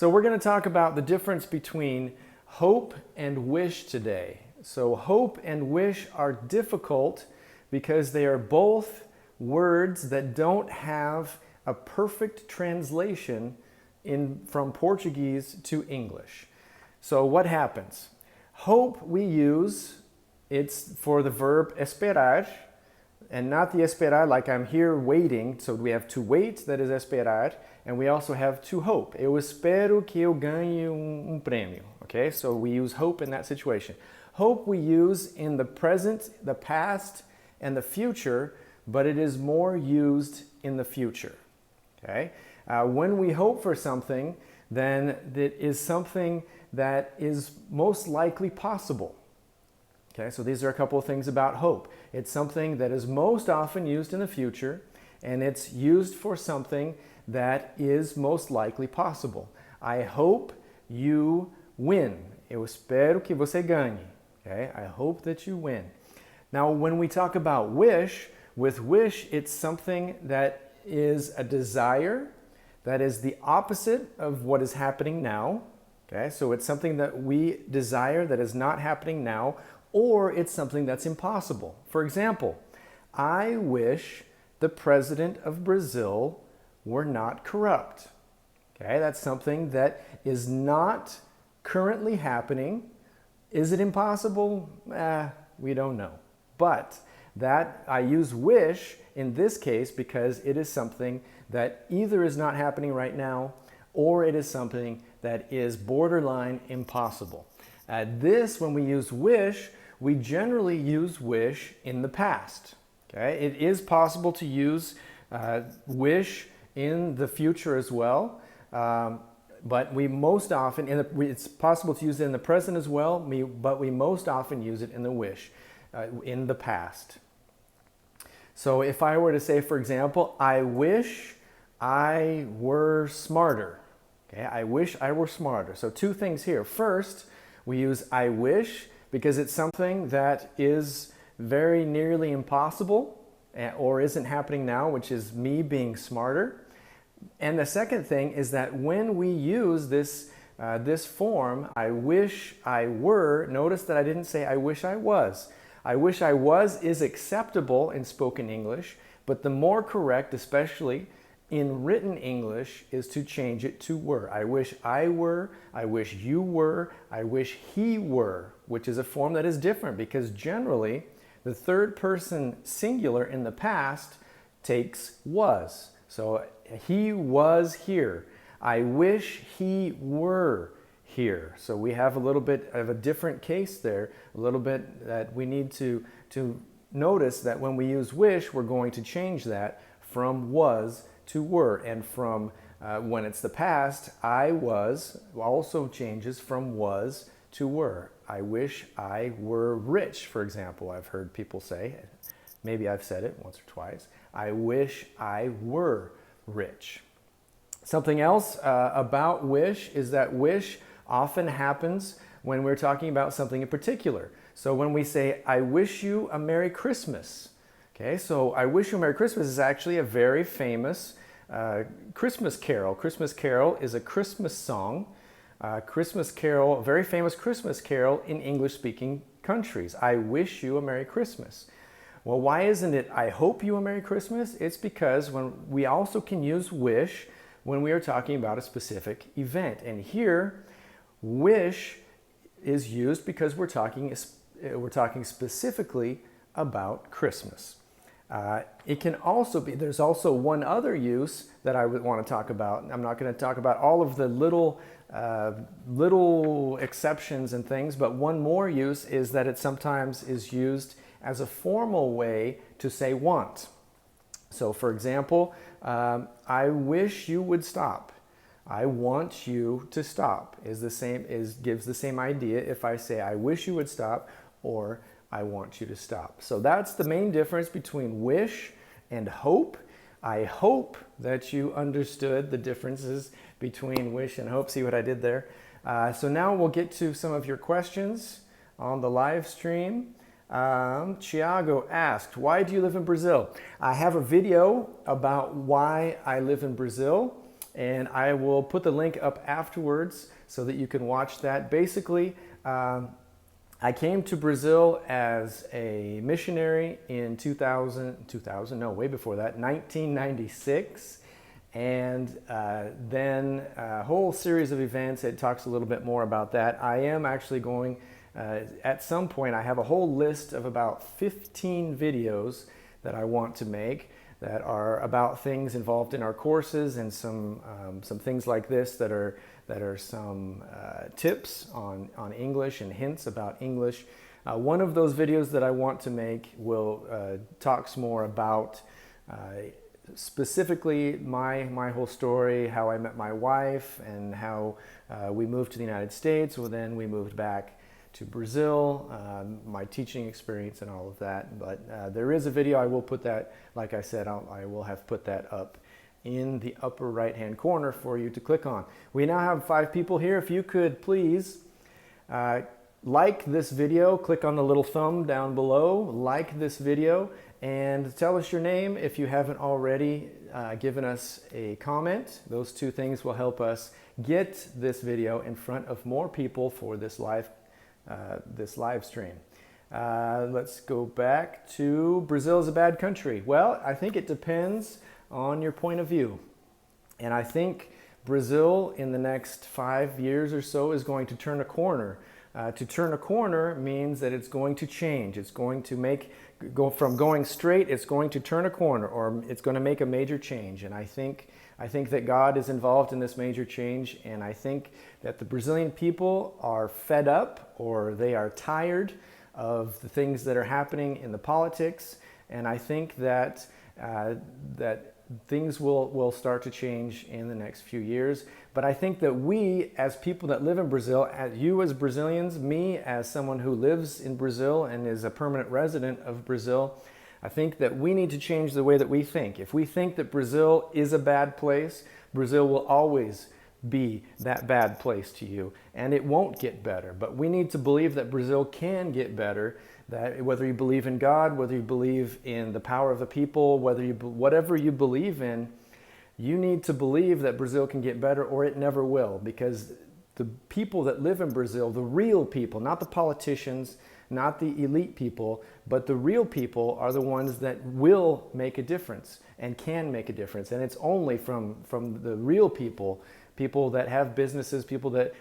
So we're going to talk about the difference between hope and wish today. So hope and wish are difficult because they are both words that don't have a perfect translation from Portuguese to English. So what happens? Hope we use, it's for the verb esperar, and not the esperar like I'm here waiting. So we have to wait, that is esperar, and we also have to hope. Eu espero que eu ganhe prêmio. Okay, so we use hope in that situation. Hope we use in the present, the past, and the future, but it is more used in the future. Okay, when we hope for something, then it is something that is most likely possible. Okay, so these are a couple of things about hope. It's something that is most often used in the future, and it's used for something that is most likely possible. I hope you win. Eu espero que você ganhe. Okay, I hope that you win. Now, when we talk about wish, with wish, it's something that is a desire that is the opposite of what is happening now. Okay, so it's something that we desire that is not happening now, or it's something that's impossible. For example, I wish the president of Brazil were not corrupt. Okay, that's something that is not currently happening. Is it impossible? We don't know. But that I use wish in this case because it is something that either is not happening right now or it is something that is borderline impossible. When we use wish, we generally use wish in the past. Okay? It is possible to use wish in the future as well, but we most often, it's possible to use it in the present as well, but we most often use it in the wish, in the past. So if I were to say, for example, I wish I were smarter. Okay? I wish I were smarter. So two things here. First, we use I wish because it's something that is very nearly impossible or isn't happening now, which is me being smarter. And the second thing is that when we use this form, I wish I were, notice that I didn't say I wish I was. I wish I was is acceptable in spoken English, but the more correct, especially in written English, is to change it to were. I wish I were, I wish you were, I wish he were, which is a form that is different because generally the third person singular in the past takes was. So he was here. I wish he were here. So we have a little bit of a different case there, a little bit that we need to notice that when we use wish, we're going to change that from was to were, and from when it's the past, I was also changes from was to were. I wish I were rich, for example. I've heard people say, maybe I've said it once or twice, I wish I were rich. Something else about wish is that wish often happens when we're talking about something in particular. So when we say, I wish you a Merry Christmas. Okay, so I Wish You a Merry Christmas is actually a very famous Christmas carol. Christmas carol is a Christmas song. Christmas carol, a very famous Christmas carol in English-speaking countries. I wish you a Merry Christmas. Well, why isn't it I hope you a Merry Christmas? It's because when we also can use wish when we are talking about a specific event. And here, wish is used because we're talking specifically about Christmas. It can also be, there's also one other use that I would want to talk about. I'm not going to talk about all of the little exceptions and things, but one more use is that it sometimes is used as a formal way to say want. So for example, I wish you would stop. I want you to stop gives the same idea if I say I wish you would stop or I want you to stop. So that's the main difference between wish and hope. I hope that you understood the differences between wish and hope. See what I did there? So now we'll get to some of your questions on the live stream. Thiago asked, why do you live in Brazil? I have a video about why I live in Brazil. and I will put the link up afterwards so that you can watch that. Basically, I came to Brazil as a missionary in 2000, no, way before that, 1996. And then a whole series of events. It talks a little bit more about that. I am actually going, at some point, I have a whole list of about 15 videos that I want to make that are about things involved in our courses, and some things like this that are some tips on English and hints about English. One of those videos that I want to make will talks more about specifically my whole story, how I met my wife, and how we moved to the United States. Well, then we moved back to Brazil, my teaching experience and all of that. But there is a video. I will put that, like I said, I will have put that up in the upper right hand corner for you to click on. We now have 5 people here. If you could please like this video, click on the little thumb down below, like this video, and tell us your name if you haven't already given us a comment. Those 2 things will help us get this video in front of more people for this live stream. Let's go back to Brazil is a bad country. Well, I think it depends on your point of view. And I think Brazil in the next 5 years or so is going to turn a corner. To turn a corner means that it's going to change. It's going to go from going straight, it's going to turn a corner, or it's going to make a major change. And I think that God is involved in this major change, and I think that the Brazilian people are fed up, or they are tired of the things that are happening in the politics. And I think that things will start to change in the next few years. But I think that we, as people that live in Brazil, you as Brazilians, me as someone who lives in Brazil and is a permanent resident of Brazil, I think that we need to change the way that we think. If we think that Brazil is a bad place, Brazil will always be that bad place to you, and it won't get better. But we need to believe that Brazil can get better, that whether you believe in God, whether you believe in the power of the people, whatever you believe in, you need to believe that Brazil can get better, or it never will. Because the people that live in Brazil, the real people, not the politicians, not the elite people, but the real people are the ones that will make a difference and can make a difference. And it's only from the real people that have businesses, people that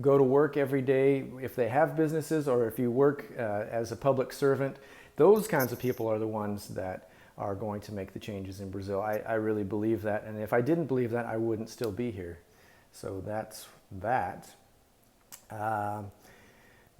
go to work every day, if they have businesses, or if you work as a public servant, those kinds of people are the ones that are going to make the changes in Brazil. I really believe that, and if I didn't believe that, I wouldn't still be here. So that's that.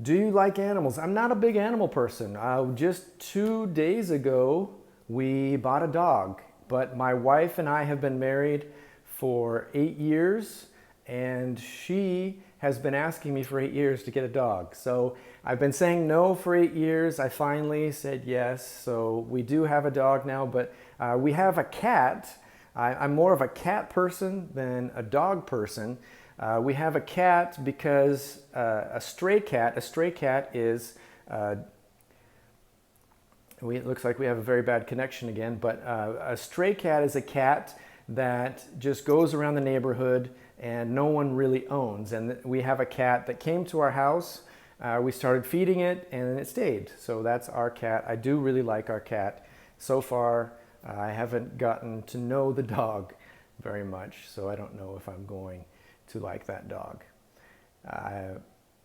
Do you like animals? I'm not a big animal person. Just 2 days ago, we bought a dog, but my wife and I have been married for 8 years, and she has been asking me for 8 years to get a dog. So I've been saying no for 8 years. I finally said yes. So we do have a dog now, but we have a cat. I'm more of a cat person than a dog person. We have a cat because a stray cat is, it looks like we have a very bad connection again, but a stray cat is a cat that just goes around the neighborhood and no one really owns. And we have a cat that came to our house. We started feeding it and it stayed. So that's our cat. I do really like our cat. So far, I haven't gotten to know the dog very much, so I don't know if I'm going to like that dog. I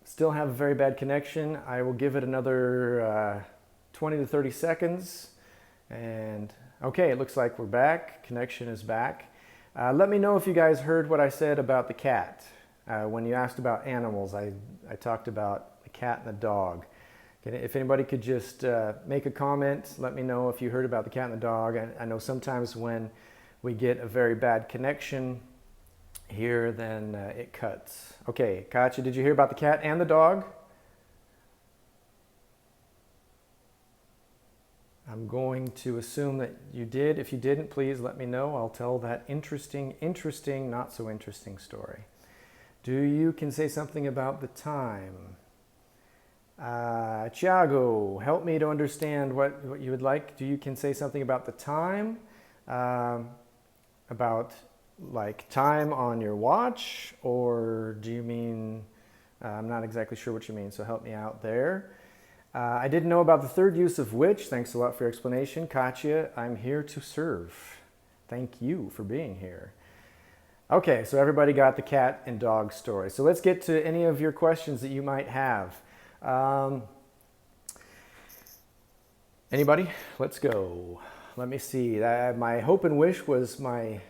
still have a very bad connection. I will give it another 20 to 30 seconds. And okay, it looks like we're back. Connection is back. Let me know if you guys heard what I said about the cat. When you asked about animals, I talked about the cat and the dog. If anybody could just make a comment, let me know if you heard about the cat and the dog. I know sometimes when we get a very bad connection here, then it cuts. Okay, Katya, did you hear about the cat and the dog? I'm going to assume that you did. If you didn't, please let me know. I'll tell that interesting, not so interesting story. You can say something about the time. Thiago, help me to understand what you would like. You can say something about the time, about like time on your watch, or do you mean, I'm not exactly sure what you mean, so help me out there. I didn't know about the third use of which. Thanks a lot for your explanation. Katya, I'm here to serve. Thank you for being here. Okay, so everybody got the cat and dog story. So let's get to any of your questions that you might have. Anybody? Let's go. Let me see. My hope and wish was my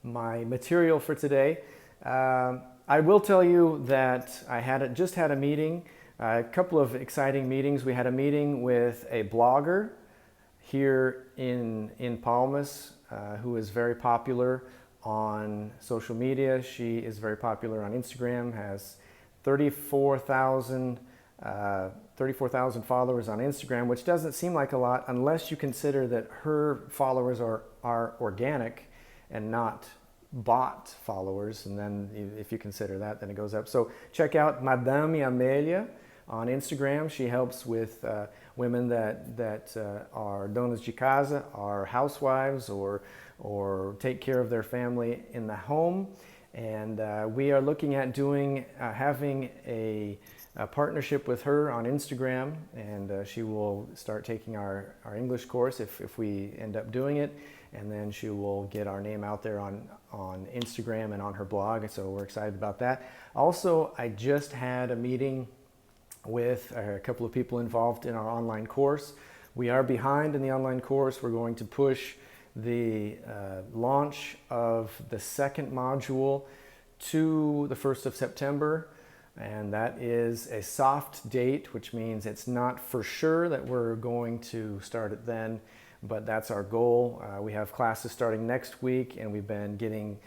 material for today. I will tell you that I just had a meeting, a couple of exciting meetings. We had a meeting with a blogger here in Palmas who is very popular on social media. She is very popular on Instagram, has 34,000 followers on Instagram, which doesn't seem like a lot unless you consider that her followers are organic and not bot followers. And then if you consider that, then it goes up. So check out Madame Amelia on Instagram. She helps with women that are donas de casa, are housewives, or take care of their family in the home. And we are looking at having a partnership with her on Instagram, and she will start taking our English course if we end up doing it, and then she will get our name out there on Instagram and on her blog, and so we're excited about that. Also, I just had a meeting with a couple of people involved in our online course. We are behind in the online course. We're going to push the launch of the second module to the 1st of September, and that is a soft date, which means it's not for sure that we're going to start it then, but that's our goal. We have classes starting next week, and we've been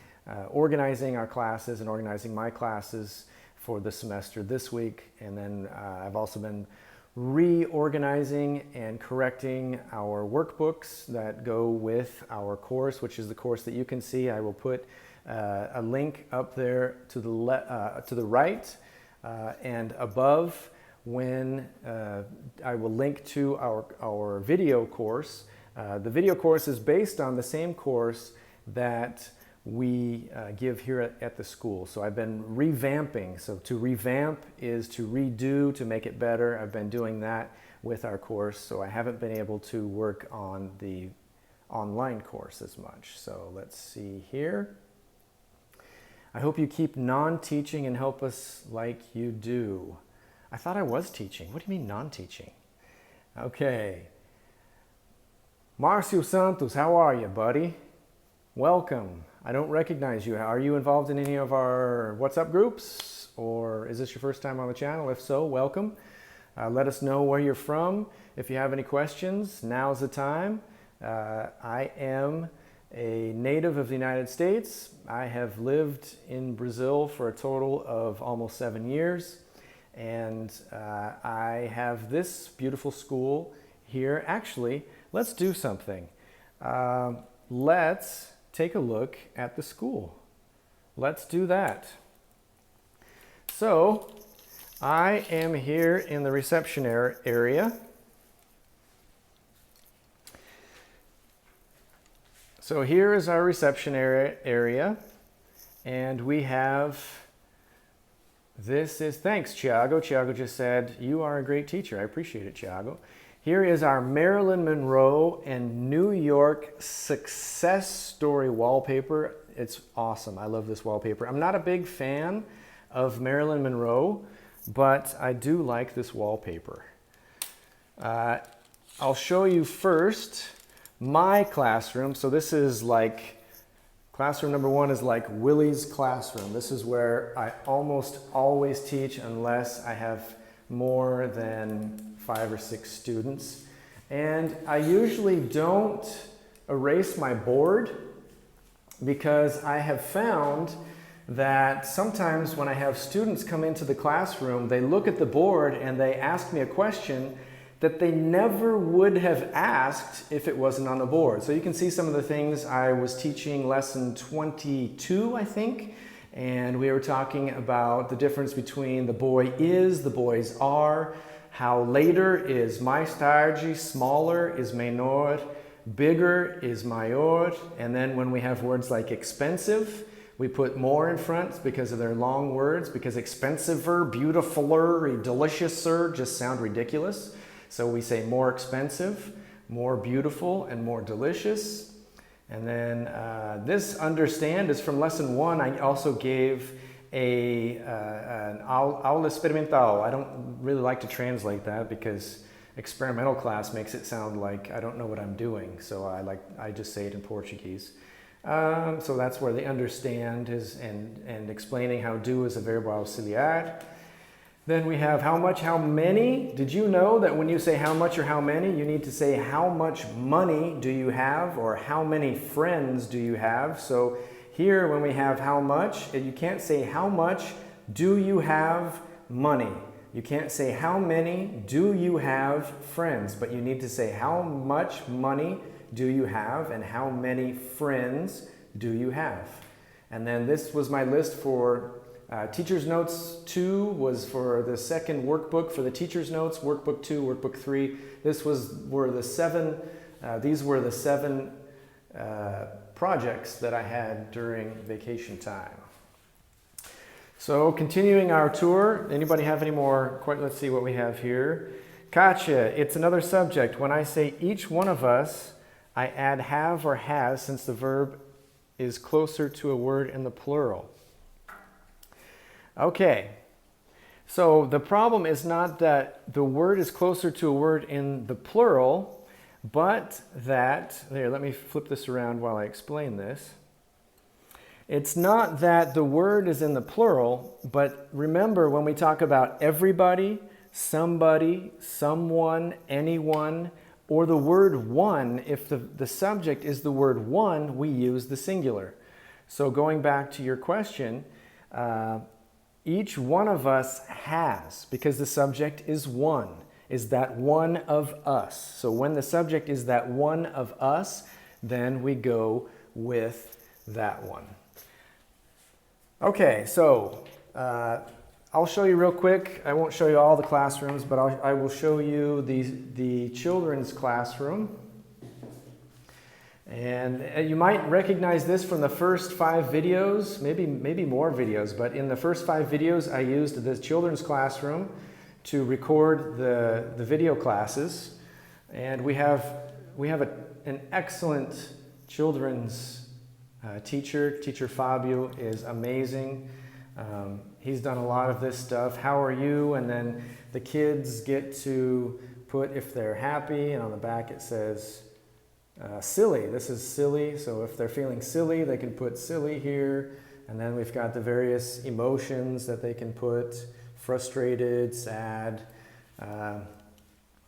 organizing our classes and organizing my classes for the semester this week, and then I've also been reorganizing and correcting our workbooks that go with our course, which is the course that you can see. I will put a link up there to the right and above when I will link to our video course. The video course is based on the same course that we give here at the school. So I've been revamping. So to revamp is to redo, to make it better. I've been doing that with our course, so I haven't been able to work on the online course as much. So let's see here. I hope you keep non-teaching and help us like you do. I thought I was teaching. What do you mean non-teaching? Okay. Marcio Santos, how are you, buddy? Welcome. I don't recognize you. Are you involved in any of our WhatsApp groups, or is this your first time on the channel? If so, welcome. Let us know where you're from. If you have any questions, now's the time. I am a native of the United States. I have lived in Brazil for a total of almost 7 years, and I have this beautiful school here. Actually, let's do something. Let's take a look at the school. Let's do that. So I am here in the reception area. So here is our reception area, and we have, thanks Thiago. Thiago just said, you are a great teacher. I appreciate it, Thiago. Here is our Marilyn Monroe and New York success story wallpaper. It's awesome. I love this wallpaper. I'm not a big fan of Marilyn Monroe, but I do like this wallpaper. I'll show you first my classroom. So this is like, classroom number 1 is like Willie's classroom. This is where I almost always teach unless I have more than 5 or 6 students. And I usually don't erase my board because I have found that sometimes when I have students come into the classroom, they look at the board and they ask me a question that they never would have asked if it wasn't on the board. So you can see some of the things. I was teaching lesson 22, I think, and we were talking about the difference between the boy is, the boys are, how later is mais tarde, smaller is menor, Bigger is maior. And then when we have words like expensive, we put more in front because of their long words, because expensiver, beautifuler, deliciouser just sound ridiculous. So we say more expensive, more beautiful, and more delicious. And then this understand is from lesson 1. I also gave an aula experimental. I don't really like to translate that because experimental class makes it sound like I don't know what I'm doing. So I just say it in Portuguese. So that's where the understand is, and explaining how do is a verbo auxiliar. Then we have how much, how many. Did you know that when you say how much or how many, you need to say how much money do you have or how many friends do you have? So here when we have how much, you can't say how much do you have money. You can't say how many do you have friends, but you need to say how much money do you have and how many friends do you have. And then this was my list for Teacher's Notes 2 was for the second workbook for the Teacher's Notes, Workbook 2, Workbook 3. These were the seven projects that I had during vacation time. So continuing our tour, anybody have any more? Let's see what we have here. Katya, it's another subject. When I say each one of us, I add have or has since the verb is closer to a word in the plural. Okay, so the problem is not that the word is closer to a word in the plural, but that, let me flip this around while I explain this. It's not that the word is in the plural, but remember when we talk about everybody, somebody, someone, anyone, or the word one, if the subject is the word one, we use the singular. So going back to your question, each one of us has, because the subject is one, is that one of us. So when the subject is that one of us, then we go with that one. Okay, so I'll show you real quick. I won't show you all the classrooms, but I will show you the children's classroom. And you might recognize this from the first 5 videos, maybe more videos, but in the first 5 videos I used the children's classroom to record the video classes. And we have an excellent children's teacher. Teacher Fabio is amazing. He's done a lot of this stuff. How are you? And then the kids get to put if they're happy, and on the back it says silly. This is silly, so if they're feeling silly, they can put silly here. And then we've got the various emotions that they can put: frustrated, sad.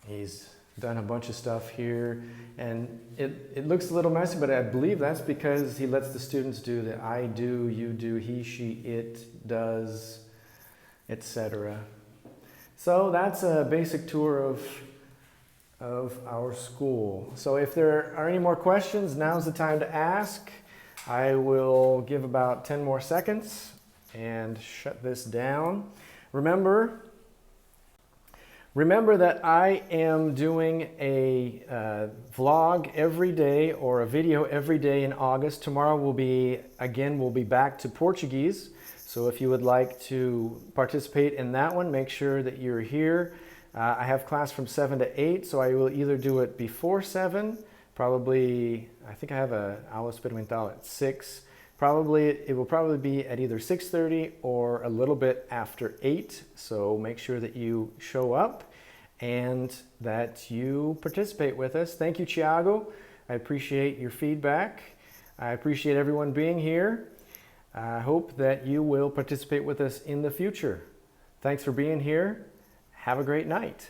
He's done a bunch of stuff here, and it looks a little messy, but I believe that's because he lets the students do the I do, you do, he, she, it, does, etc. So that's a basic tour of our school. So if there are any more questions, now's the time to ask. I will give about 10 more seconds and shut this down. Remember that I am doing a vlog every day or a video every day in August. Tomorrow we'll be back to Portuguese. So if you would like to participate in that one, make sure that you're here. I have class from 7 to 8, so I will either do it before 7, probably, I think I have an aula experimental at 6. It will probably be at either 6:30 or a little bit after 8. So make sure that you show up and that you participate with us. Thank you, Thiago. I appreciate your feedback. I appreciate everyone being here. I hope that you will participate with us in the future. Thanks for being here. Have a great night.